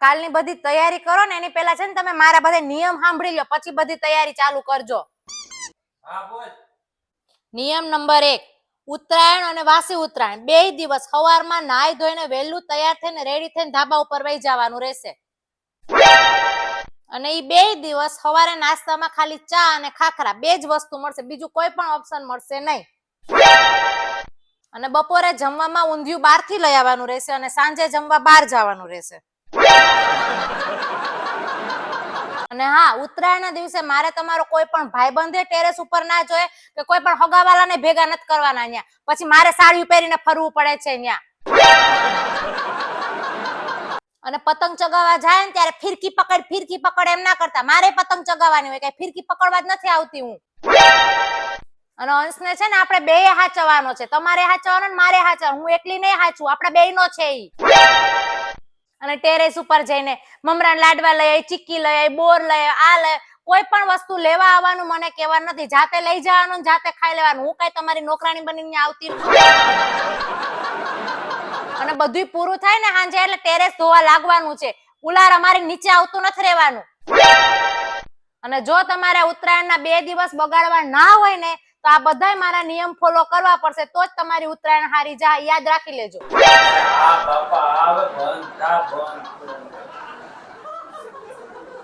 કાલની બધી તૈયારી કરો ને એની પહેલા છે ને તમે મારા બધા નિયમ સાંભળી લો પછી બધી તૈયારી ચાલુ કરજો. હા બોલ. નિયમ નંબર 1, ઉત્તરાયણ અને વાસી ઉત્તરાયણ 2 દિવસ સવારમાં નાઈ ધોઈને વહેલું તૈયાર થઈને રેડી થઈને ધાબા ઉપર વહી જવાનું રહેશે. અને ઈ 2 દિવસ સવારે નાસ્તામાં ખાલી ચા અને ખાખરા 2 જ વસ્તુ મળશે, બીજું કોઈ પણ ઓપ્શન મળશે નહીં. અને બપોરે જમવામાં ઊંધિયું બહારથી લઈ આવવાનું રહેશે અને સાંજે જમવા બહાર જવાનું રહેશે. અને હા, ઉત્તરાયણના દિવસે મારે તમારો કોઈ પણ ભાઈબંધે ટેરેસ ઉપર ના જોઈએ કે કોઈ પણ હગાવાલાને ભેગા નથી કરવાના ન્યા. પછી મારે સાડી પહેરીને ફરવું પડે છે ન્યા. અને પતંગ ચગાવવા જાય ને ત્યારે ફિરકી પકડ એમ ના કરતા. મારે પતંગ ચગાવવાની હોય, કઈ ફિરકી પકડવા જ નથી આવતી હું. અને અંશને છે ને આપણે બેય હાચવાનો છે. તમારે હાચવાનો ને મારે હાચવાનો. હું એકલી નહીં હાચું, આપણે બેયનો છે ઈ. અને ટેરેસ ઉપર જઈને મમરાના લાડવા લઈ આવી, ચીક્કી લઈ આવી, બોર લઈ આવી, આ લઈ કોઈ પણ વસ્તુ લેવા આવવાનું મને કહેવાનું નથી. જાતે લઈ જવાનું, જાતે ખાઈ લેવાનું. હું કઈ તમારી નોકરાણી બનીને આવતી નથી. અને બધું પૂરું થાય ને સાંજે એટલે ટેરેસ ધોવા લાગવાનું છે. ઉલાર અમારી નીચે આવતું નથી રહેવાનું. અને જો તમારે ઉત્તરાયણના 2 દિવસ બગાડવા ના હોય ને તો આ બધાય મારા નિયમ ફોલો કરવા પડશે, તો જ તમારી ઉત્તરાયણ હારી જાય. યાદ રાખી લેજો. હા બાપા, હવે બંધ.